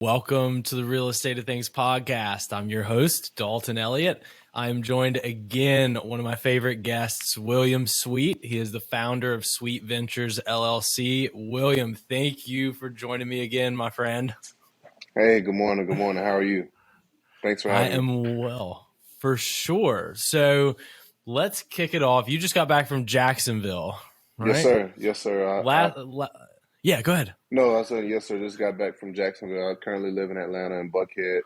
Welcome to the Real Estate of Things podcast. I'm your host, Dalton Elliott. I'm joined again, one of my favorite guests, William Sweet. He is the founder of Sweet Ventures, LLC. William, thank you for joining me again, my friend. Hey, good morning. Good morning. How are you? Thanks for I having me. am well, for sure. So let's kick it off. You just got back from Jacksonville, Yes, right? sir. Yes, sir. Yeah, go ahead. No, I said yes, sir. Just got back from Jacksonville. I currently live in Atlanta in Buckhead.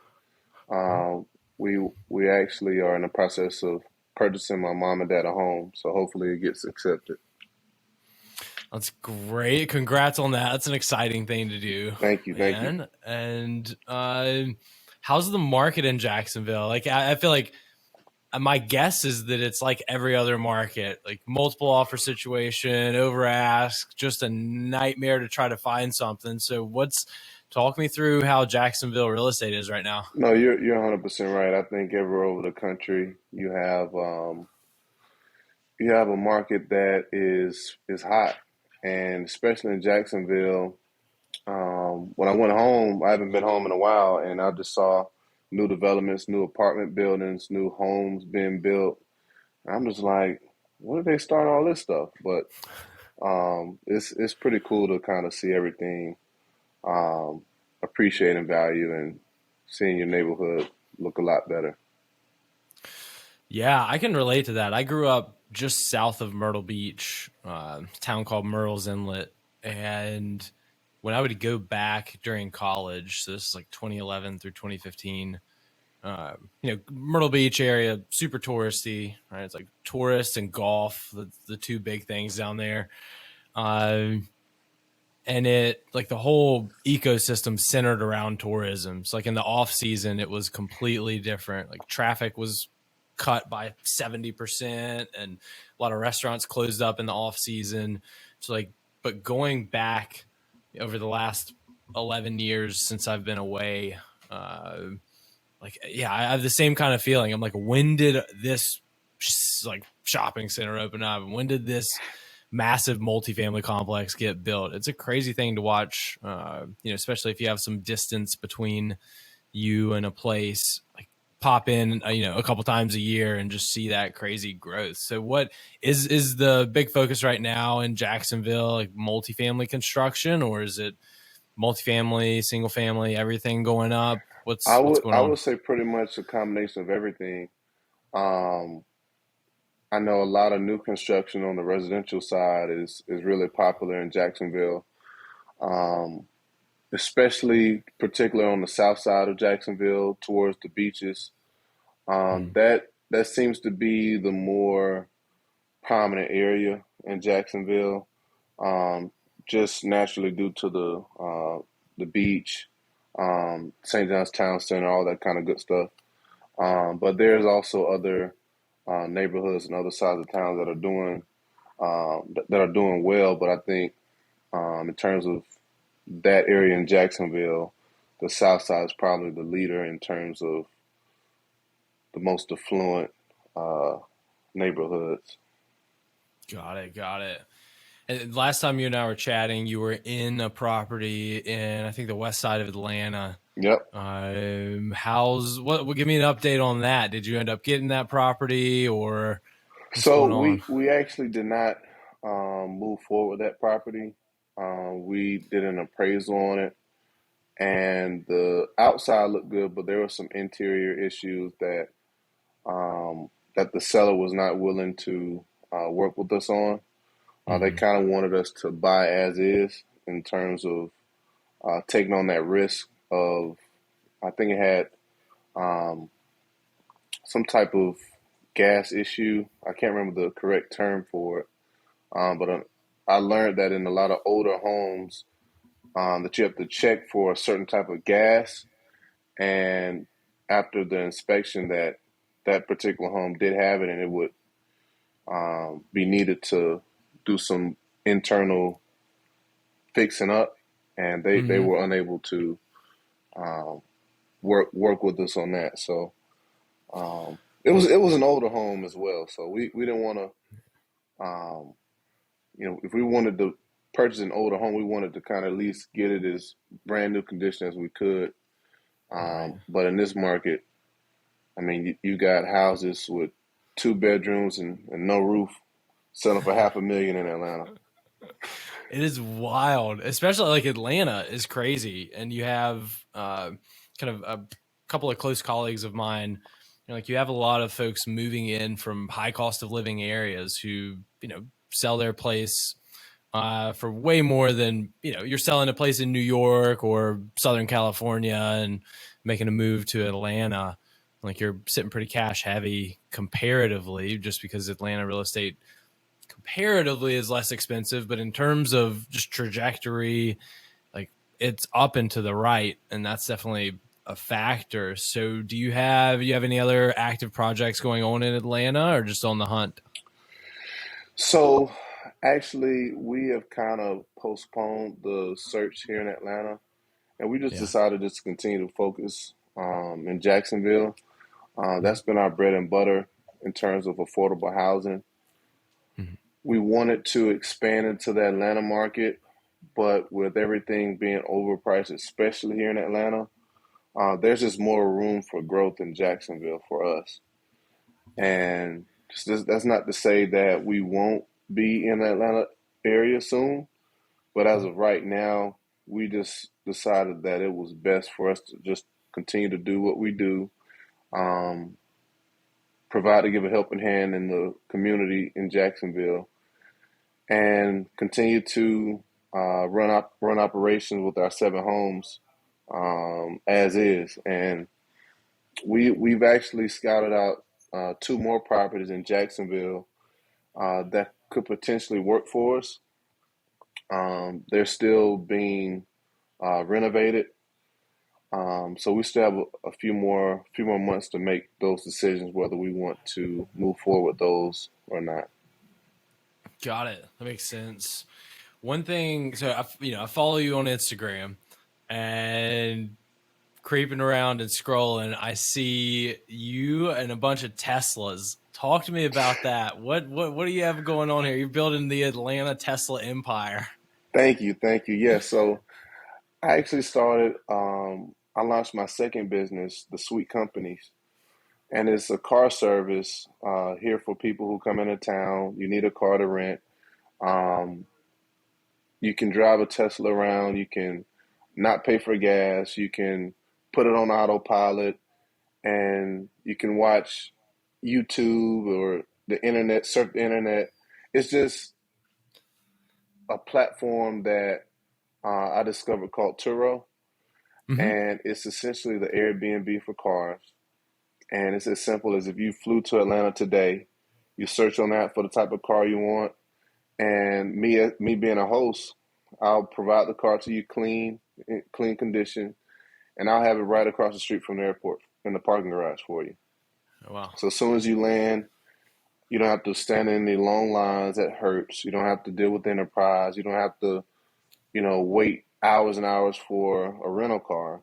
Um, we actually are in the process of purchasing my mom and dad a home, so hopefully it gets accepted. That's great. Congrats on that. That's an exciting thing to do, Thank you. Thank you. man. And how's the market in Jacksonville? Like, I feel like my guess is that it's like every other market, like multiple offer situation, over ask, just a nightmare to try to find something. So talk me through how Jacksonville real estate is right now. No, you're 100% right. I think everywhere over the country you have a market that is hot, and especially in Jacksonville. When I went home, I haven't been home in a while, and I just saw new developments, new apartment buildings, new homes being built. I'm just like, where did they start all this stuff? But it's pretty cool to kind of see everything, um, appreciate and value, and seeing your neighborhood look a lot better. Yeah, I can relate to that. I grew up just south of Myrtle Beach, a town called Murrells Inlet. And when I would go back during college, so this is like 2011 through 2015, Myrtle Beach area, super touristy, right? It's like tourists and golf, the two big things down there. Uh, and it, like, the whole ecosystem centered around tourism. So like in the off season, it was completely different. Like traffic was cut by 70% and a lot of restaurants closed up in the off season. So like, but going back over the last 11 years since I've been away, I have the same kind of feeling. I'm like, when did this like shopping center open up? When did this massive multifamily complex get built? It's a crazy thing to watch, especially if you have some distance between you and a place. Like, pop in, a couple times a year and just see that crazy growth. So what is the big focus right now in Jacksonville? Like multifamily construction, or is it multifamily, single family, everything going up? I What's would going I on? would say pretty much a combination of everything. Um, I know a lot of new construction on the residential side is really popular in Jacksonville. Um, Especially particular on the south side of Jacksonville towards the beaches. Mm. That seems to be the more prominent area in Jacksonville, just naturally due to the beach, St. John's Town Center, all that kind of good stuff. But there's also other neighborhoods and other sides of town that are doing well. But I think in terms of that area in Jacksonville, the South Side is probably the leader in terms of the most affluent uh, neighborhoods. Got it. And last time you and I were chatting, you were in a property in, I think, the west side of Atlanta. Yep. Give me an update on that. Did you end up getting that property, or what's So going on? we actually did not move forward with that property. We did an appraisal on it, and the outside looked good, but there were some interior issues that the seller was not willing to work with us on. They Mm-hmm. kind of wanted us to buy as is in terms of taking on that risk of, I think it had um, some type of gas issue. I can't remember the correct term for it, but I learned that in a lot of older homes, that you have to check for a certain type of gas, and after the inspection, that particular home did have it, and it would be needed to do some internal fixing up, and they Mm-hmm. were unable to um, work with us on that. So it was an older home as well. So we didn't want to, if we wanted to purchase an older home, we wanted to kind of at least get it as brand new condition as we could. Right. But in this market, I mean, you got houses with 2 bedrooms and no roof selling for half a million in Atlanta. It is wild, especially like Atlanta is crazy. And you have kind of a couple of close colleagues of mine. Like you have a lot of folks moving in from high cost of living areas who, sell their place for way more than, you're selling a place in New York or Southern California and making a move to Atlanta. Like you're sitting pretty cash heavy comparatively just because Atlanta real estate comparatively is less expensive, but in terms of just trajectory, like it's up and to the right, and that's definitely a factor. So, do you have any other active projects going on in Atlanta, or just on the hunt? So actually, we have kind of postponed the search here in Atlanta, and we just Yeah. decided just to continue to focus in Jacksonville. Mhm. That's been our bread and butter in terms of affordable housing. Mhm. We wanted to expand into the Atlanta market, but with everything being overpriced, especially here in Atlanta, there's just more room for growth in Jacksonville for us. And that's not to say that we won't be in the Atlanta area soon, but as Mhm. of right now, we just decided that it was best for us to just continue to do what we do, um, provide to give a helping hand in the community in Jacksonville, and continue to run operations with our 7 homes as is. And we've actually scouted out 2 more properties in Jacksonville that could potentially work for us. They're still being renovated, so we still have a few more months to make those decisions whether we want to move forward with those or not. Got it. That makes sense. One thing, so I follow you on Instagram, and creeping around and scrolling, I see you and a bunch of Teslas. Talk to me about that. What do you have going on here? You're building the Atlanta Tesla empire. Thank you, thank you. Yes, so I actually started. I launched my second business, the Sweet Companies, and it's a car service here for people who come into town. You need a car to rent. Um, you can drive a Tesla around. You can not pay for gas. You can put it on autopilot, and you can watch YouTube or the internet, surf the internet. It's just a platform that I discovered called Turo, Mm-hmm. and it's essentially the Airbnb for cars. And it's as simple as if you flew to Atlanta today, you search on that for the type of car you want, and me being a host, I'll provide the car to you clean, in clean condition, and I'll have it right across the street from the airport in the parking garage for you. Oh, wow. So as soon as you land, you don't have to stand in any long lines at Hertz. You don't have to deal with Enterprise. You don't have to, wait hours and hours for a rental car.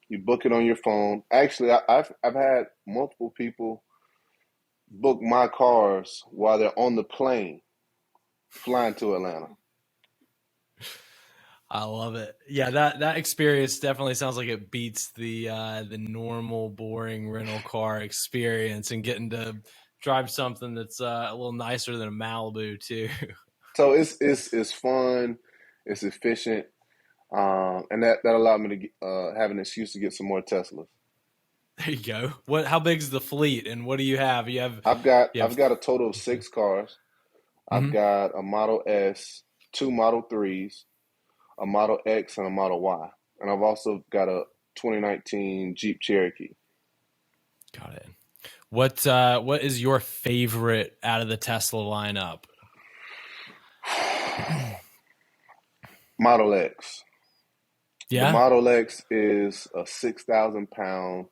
You book it on your phone. Actually, I've had multiple people book my cars while they're on the plane flying to Atlanta. I love it. Yeah, that experience definitely sounds like it beats the normal boring rental car experience, and getting to drive something that's a little nicer than a Malibu too. So it's fun, it's efficient, and that allowed me to have an excuse to get some more Teslas. There you go. How big is the fleet, and what do you have? I've got You have I've got a total of 6 cars. I've mhm. got a Model S, 2 Model 3s, a Model X, and a Model Y, and I've also got a 2019 Jeep Cherokee. Got it. What is your favorite out of the Tesla lineup? Model X. The Yeah. Model X is a 6,000 pound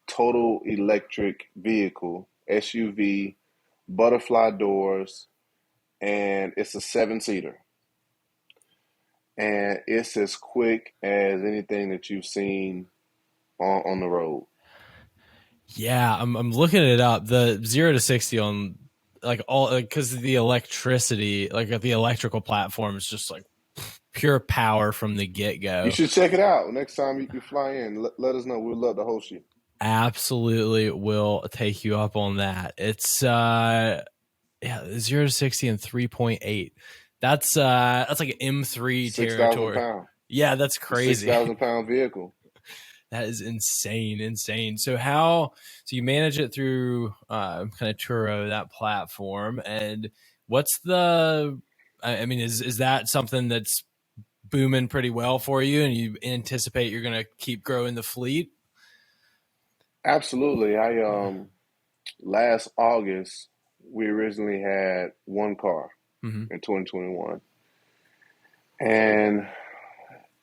total electric vehicle, SUV, butterfly doors, and it's a 7 seater. And it's as quick as anything that you've seen on the road. Yeah, I'm looking it up. The 0 to 60 on like all because the electricity, like the electrical platform is just like pure power from the get You go. should check it out next time you fly in. Let us know. We'd love to host you. Absolutely will take you up on that. It's 0 to 60 in 3.8. That's like an M3 6,000 territory. pound. Yeah, that's It's a six crazy. thousand pound vehicle. That is insane. So you manage it through kind of Turo, that platform, and what's the? I mean, is that something that's booming pretty well for you, and you anticipate you're going to keep growing the fleet? Absolutely. I last August we originally had one car Mm-hmm. in 2021, and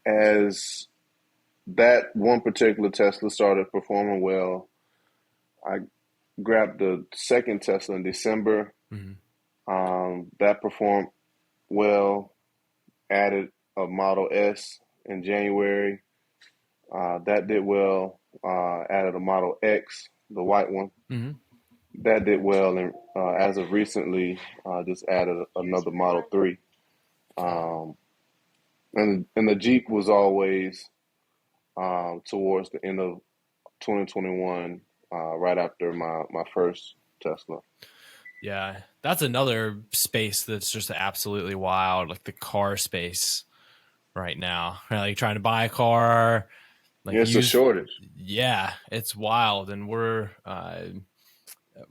as that one particular Tesla started performing well, I grabbed the second Tesla in December. Mm-hmm. That performed well. Added a Model S in January. That did well. Added a Model X, the white one. Mm-hmm. That did well. And as of recently, just added another Model 3. Um, and the Jeep was always towards the end of 2021, right after my first Tesla. Yeah, that's another space that's just absolutely wild, like the car space right now. Like trying to buy a car, like Yeah, it's a use, shortage. yeah, it's wild. And we're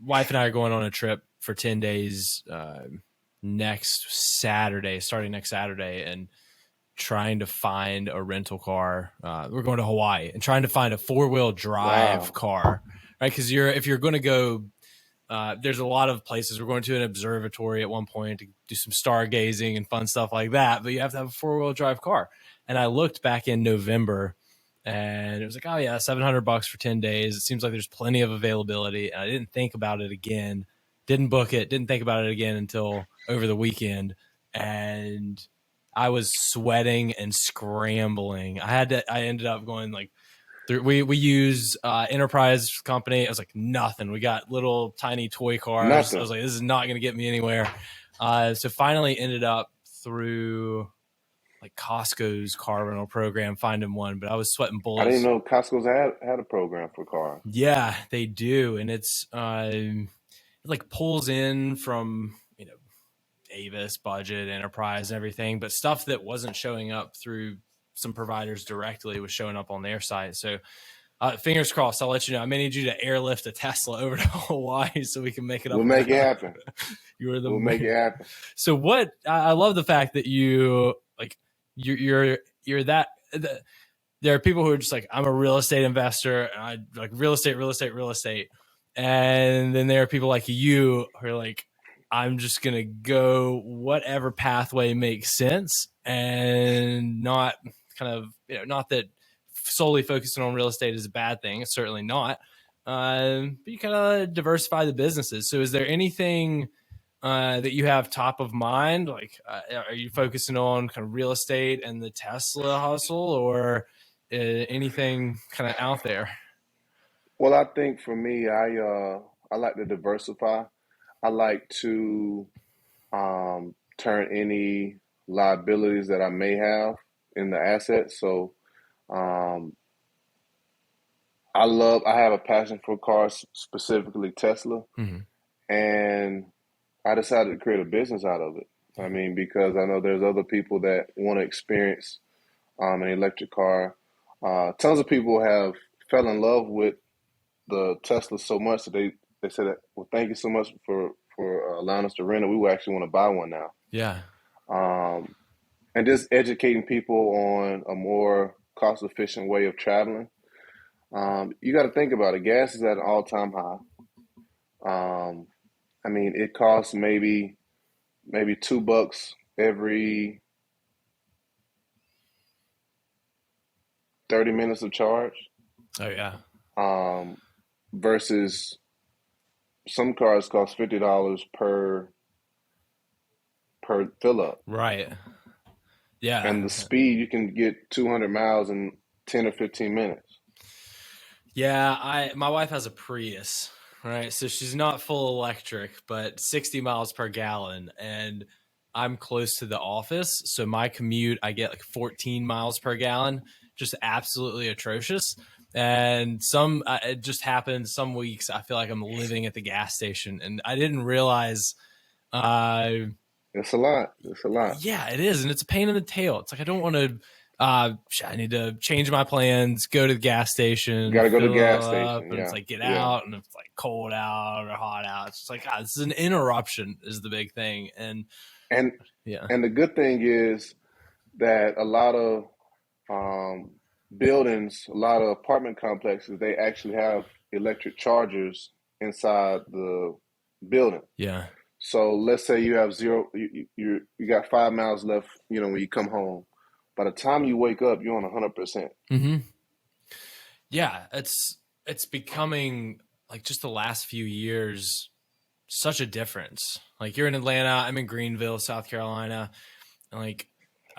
wife and I are going on a trip for 10 days starting next Saturday, and trying to find a rental car. We're going to Hawaii and trying to find a 4-wheel drive Wow. car, right? Because if you're going to go, there's a lot of places. We're going to an observatory at one point to do some stargazing and fun stuff like that, but you have to have a 4-wheel drive car. And I looked back in November, and it was like, oh yeah, $700 for 10 days. It seems like there's plenty of availability. And I didn't think about it again, didn't book it, didn't think about it again until over the weekend. And I was sweating and scrambling. I ended up going like, we use Enterprise company. It was like nothing. We got little tiny toy cars. I Nothing. was like, this is not going to get me anywhere. So finally ended up through like Costco's car rental program, finding one, but I was sweating I didn't bullets. know Costco's had a program for cars. Yeah, they do. And it's it like pulls in from, Avis, Budget, Enterprise, and everything, but stuff that wasn't showing up through some providers directly was showing up on their site. So fingers crossed, I'll let you know. I may need you to airlift a Tesla over to Hawaii so we can make it up We'll and make it down. happen. You are the We'll make it man. happen. So what? I love the fact that you like you're that. There are people who are just like, I'm a real estate investor, and I like real estate, and then there are people like you who are like, I'm just gonna go whatever pathway makes sense, and not kind of not that solely focusing on real estate is a bad thing. It's certainly not. But you kind of diversify the businesses. So is there anything that you have top of mind? Like, are you focusing on kind of real estate and the Tesla hustle, or anything kind of out there? Well, I think for me, I like to diversify. I like to turn any liabilities that I may have into assets. So um, I have a passion for cars, specifically Tesla, Mm-hmm. and I decided to create a business out of it. I Yeah. mean, because I know there's other people that want to experience an electric car. Tons of people have fell in love with the Tesla so much that they said that, well, thank you so much for allowing us to rent it. We will actually want to buy one now. Yeah. Um, and just educating people on a more cost efficient way of traveling. You got to think about it. Gas is at an all time high. Um, I mean, it costs maybe $2 every 30 minutes of charge, Oh yeah. um, versus some cars cost $50 per fill up. Right. Yeah. And the speed, you can get 200 miles in 10 or 15 minutes. Yeah. My wife has a Prius, right? So she's not full electric, but 60 miles per gallon. And I'm close to the office, so my commute, I get like 14 miles per gallon, just absolutely atrocious. And it just happens some weeks I feel like I'm living at the gas station, and I didn't realize. Uh, It's a lot. It's a lot. yeah, it is, and it's a pain in the tail. It's like I don't want to. I need to change my plans, go to the gas station, Got to go to the fill gas up, station. and it's Yeah, like get yeah. out, and it's like cold out or hot out. It's just like God, this is an interruption is the big thing, and And yeah, and the good thing is that a lot of um, buildings, a lot of apartment complexes, they actually have electric chargers inside the building. yeah, So let's say you have zero, you got 5 miles left. When you come home, by the time you wake up, you're on 100%. mm-hmm. Yeah. It's becoming like just the last few years such a difference. Like you're in Atlanta, I'm in Greenville, South Carolina. And like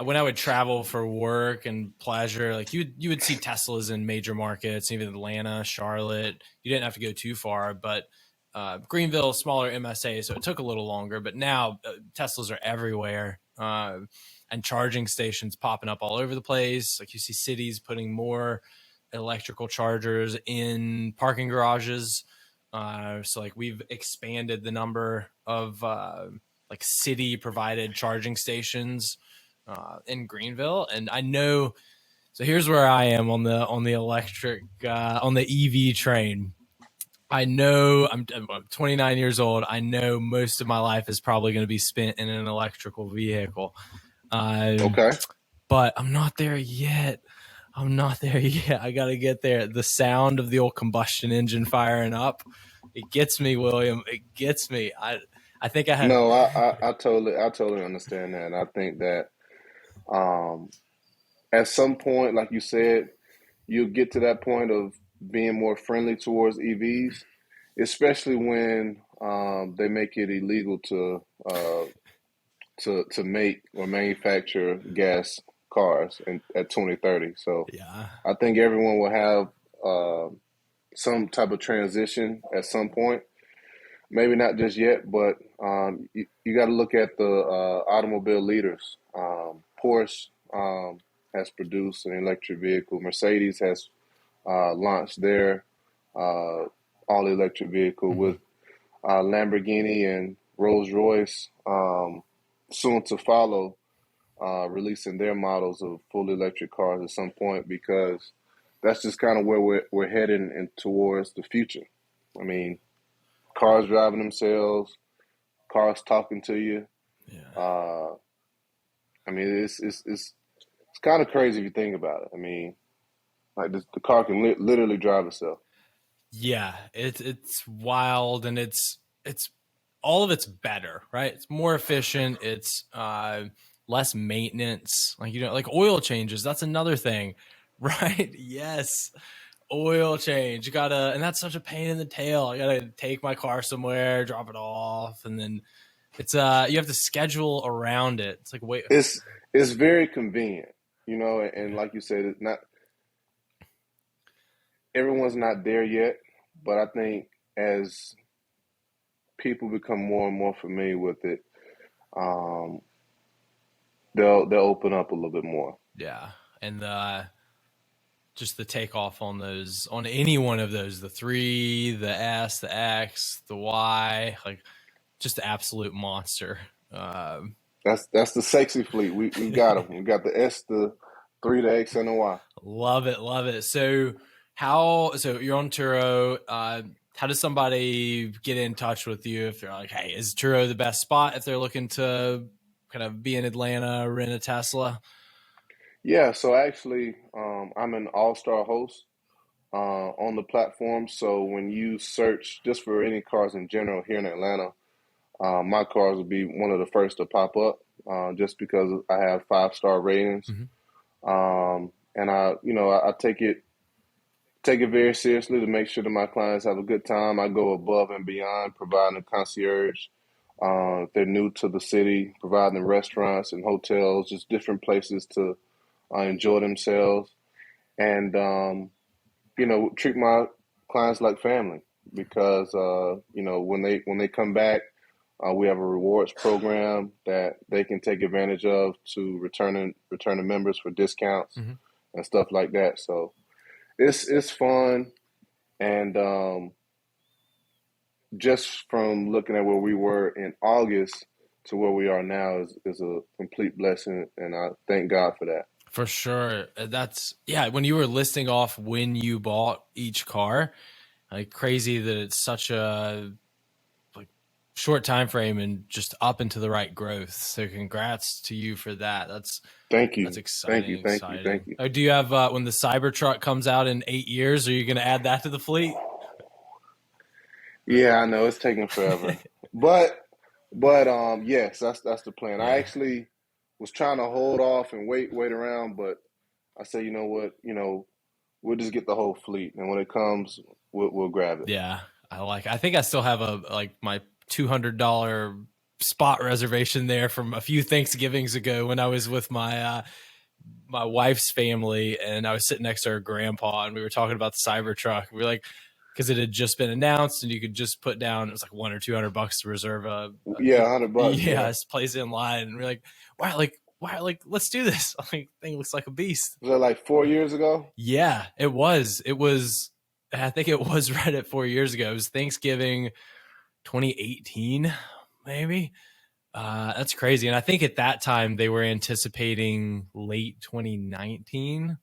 when I would travel for work and pleasure, like you would see Teslas in major markets, even Atlanta, Charlotte. You didn't have to go too far, but Greenville, smaller MSA, so it took a little longer. But now Teslas are everywhere, and charging stations popping up all over the place. Like you see cities putting more electrical chargers in parking garages. So like we've expanded the number of like city provided charging stations in Greenville, and I know. So here's where I am on the electric on the EV train. I know I'm 29 years old. I know most of my life is probably going to be spent in an electrical vehicle, Okay. but I'm not there yet. I'm not there yet. I got to get there. The sound of the old combustion engine firing up, it gets me, William. It gets me. I think I have. No, I totally understand that. And I think that um, at some point, like you said, you'll get to that point of being more friendly towards EVs, especially when they make it illegal to make or manufacture gas cars at 2030. So Yeah. I think everyone will have uh, some type of transition at some point. Maybe not just yet, but you got to look at the automobile leaders. Porsche has produced an electric vehicle. Mercedes has launched their uh, all electric vehicle Mm-hmm. with Lamborghini and Rolls Royce soon to follow, releasing their models of full electric cars at some point because that's just kind of where we're heading and towards the future. I mean, cars driving themselves, cars talking to you. Yeah. Uh, I mean, it's kind of crazy if you think about it. I mean, like the car can literally drive itself. Yeah, it's wild, and it's all of it's better, right? It's more efficient. It's less maintenance. Like like oil changes. That's another thing, right? Yes, oil change. You gotta, and that's such a pain in the tail. I gotta take my car somewhere, drop it off, and then it's you have to schedule around it. It's like wait, It's very convenient, and yeah, like you said, it's not everyone's not there yet, but I think as people become more and more familiar with it, um, they'll open up a little bit more. yeah, and just the takeoff on those on any one of those the 3 the S the X the Y like just the absolute monster. That's the sexy fleet. We've got them. We got the S, the three, the X, and the Y. Love it. So so you're on Turo. How does somebody get in touch with you if they're like, hey, is Turo the best spot if they're looking to kind of be in Atlanta, rent a Tesla? Yeah. So actually, I'm an all-star host on the platform. So when you search just for any cars in general here in Atlanta, my cars will be one of the first to pop up, just because I have 5-star ratings. Mm-hmm. And I take it very seriously to make sure that my clients have a good time. I go above and beyond providing a concierge. If they're new to the city, providing them restaurants and hotels, just different places to enjoy themselves, and treat my clients like family because when they come back, We have a rewards program that they can take advantage of to returning members for discounts Mm-hmm. and stuff like that. So it's fun, and just from looking at where we were in August to where we are now is a complete blessing, and I thank God for that. For sure. That's, yeah, when you were listing off when you bought each car, like crazy that it's such a like short time frame and just up into the right growth. So congrats to you for that. Thank That's you, thank exciting, you, thank you, thank exciting. you. Do you have when the Cybertruck comes out in 8 years, are you going to add that to the fleet? Yeah, I know it's taking forever, but yes, that's the plan. I Yeah. actually was trying to hold off and wait around, but I say, you know what, we'll just get the whole fleet, and when it comes, we'll grab it. Yeah. I think I still have my $200 spot reservation there from a few Thanksgivings ago when I was with my wife's family, and I was sitting next to her grandpa, and we were talking about the Cybertruck. We were like, because it had just been announced, and you could just put down, it was like $100 or $200 to reserve Yeah, $100, yeah. place in line, and we're like, wow, let's do this. Like, thing looks like a beast. Was that like 4 years ago? Yeah, it was. It was. I think it was right at 4 years ago. It was Thanksgiving 2018, maybe. That's crazy. And I think at that time they were anticipating late 2019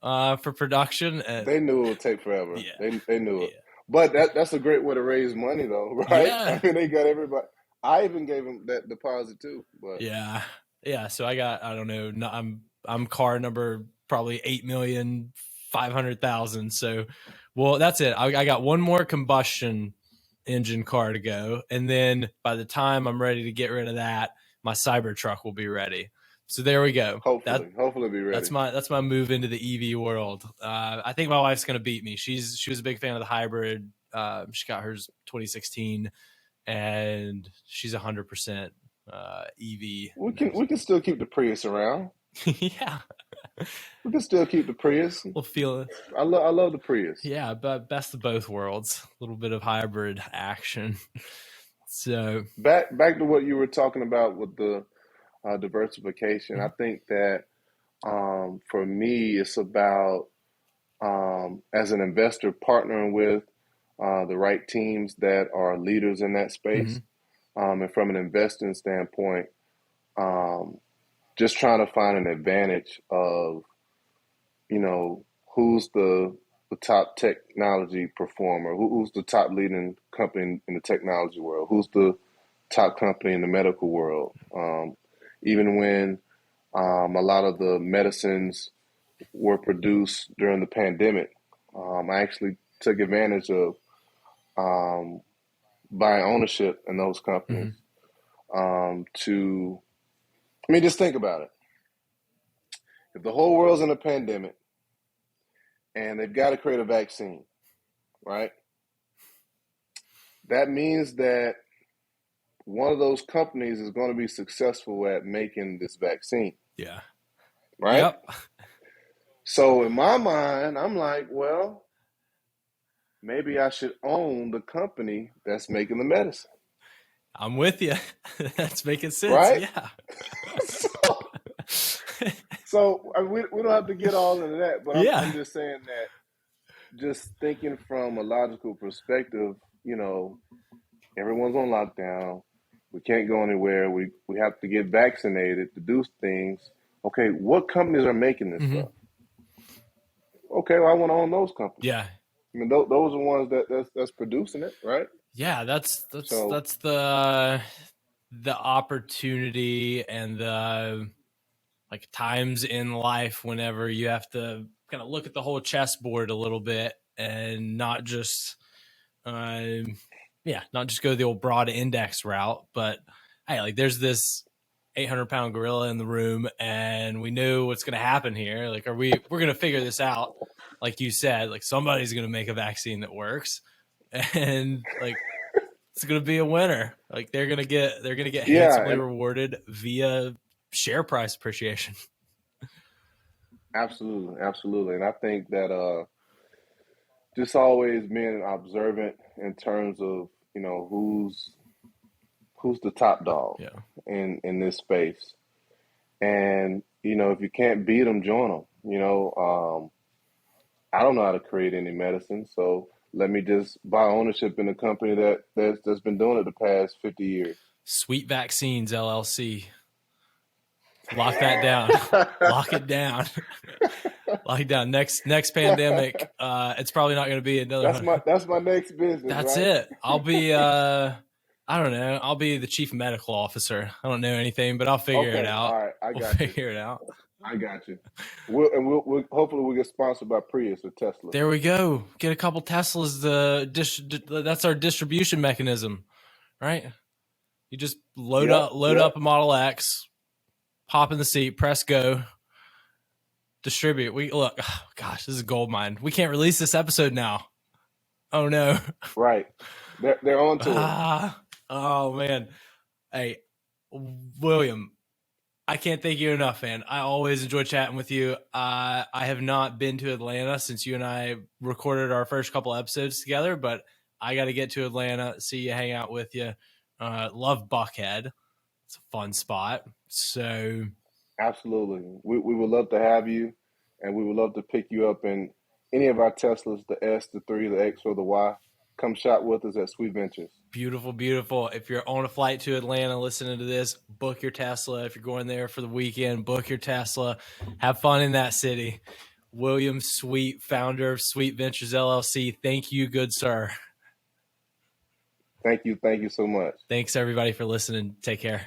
for production. They knew it would take forever. Yeah, They knew yeah, it. But that's a great way to raise money, though, right? I yeah, mean, they got everybody. I even gave them that deposit too. But yeah, yeah. So I got, I don't know, I'm car number probably 8,500,000. So, well, that's it. I got one more combustion engine car to go, and then by the time I'm ready to get rid of that, my Cybertruck will be ready. So there we go. hopefully be ready. That's my move into the EV world. I think my wife's gonna beat me. She was a big fan of the hybrid. She got hers 2016, and she's 100% EV. We can still keep the Prius around. Yeah, We can still keep the Prius. we'll feel it. I love the Prius. Yeah, but best of both worlds. A little bit of hybrid action. So, Back to what you were talking about with the diversification. I mhm, think that for me, it's about as an investor partnering with the right teams that are leaders in that space. mhm, And from an investing standpoint, um, just trying to find an advantage of, who's the top technology performer, who's the top leading company in the technology world, who's the top company in the medical world. Even when a lot of the medicines were produced during the pandemic, I actually took advantage of um, buying ownership in those companies. mhm. I mean, just think about it. If the whole world's in a pandemic and they've got to create a vaccine, right? That means that one of those companies is going to be successful at making this vaccine, Yeah. right? Yep. So in my mind, I'm like, well, maybe I should own the company that's making the medicine, I'm with you. That's making sense. right? Yeah. so, so we don't have to get all into that, but I'm Yeah. just saying that just thinking from a logical perspective, you know, everyone's on lockdown. We can't go anywhere. We have to get vaccinated to do things. Okay, what companies are making this Hmm. stuff? Okay, well, I want to own those companies. Yeah. I mean, those are ones that's producing it, right? Yeah. So That's the opportunity and the like times in life whenever you have to kind of look at the whole chessboard a little bit and not just um not just go the old broad index route, but hey, like there's this 800-pound gorilla in the room, and we know what's going to happen here. Like, we're going to figure this out. Like you said, like somebody's going to make a vaccine that works, and like it's going to be a winner. Like they're going to get yeah, handsomely and rewarded via share price appreciation. absolutely, absolutely. And I think that just always being observant in terms of who's who's the top dog Yeah. in this space. And if you can't beat them, join them. I don't know how to create any medicine, so let me just buy ownership in a company that's been doing it the past 50 years. Sweet Vaccines LLC. Lock that down. Lock it down. Lock it down. Next pandemic, it's probably not going to be another That's one. my next business, That's right? it. I'll be I don't know. I'll be the chief medical officer. I don't know anything, but I'll figure it Okay, all out. right, I We'll got you. figure it out. I got you. We'll hopefully we'll get sponsored by Prius or Tesla. There we go. Get a couple Teslas. That's our distribution mechanism, right? You just load Yep, up a Model X, hop in the seat, press go, distribute. We look. Oh, gosh, this is gold mine. We can't release this episode now. Oh no. right. They're on to it. Oh man. Hey, William, I can't thank you enough, man. I always enjoy chatting with you. I have not been to Atlanta since you and I recorded our first couple episodes together, but I got to get to Atlanta, see you, hang out with you. Love Buckhead. It's a fun spot. So Absolutely. We would love to have you, and we would love to pick you up in any of our Teslas, the S, the 3, the X, or the Y. Come shop with us at Sweet Ventures. beautiful, beautiful. If you're on a flight to Atlanta listening to this, book your Tesla. If you're going there for the weekend, book your Tesla. Have fun in that city. William Sweet, founder of Sweet Ventures LLC. Thank you, good sir. Thank you so much. Thanks, everybody, for listening. Take care.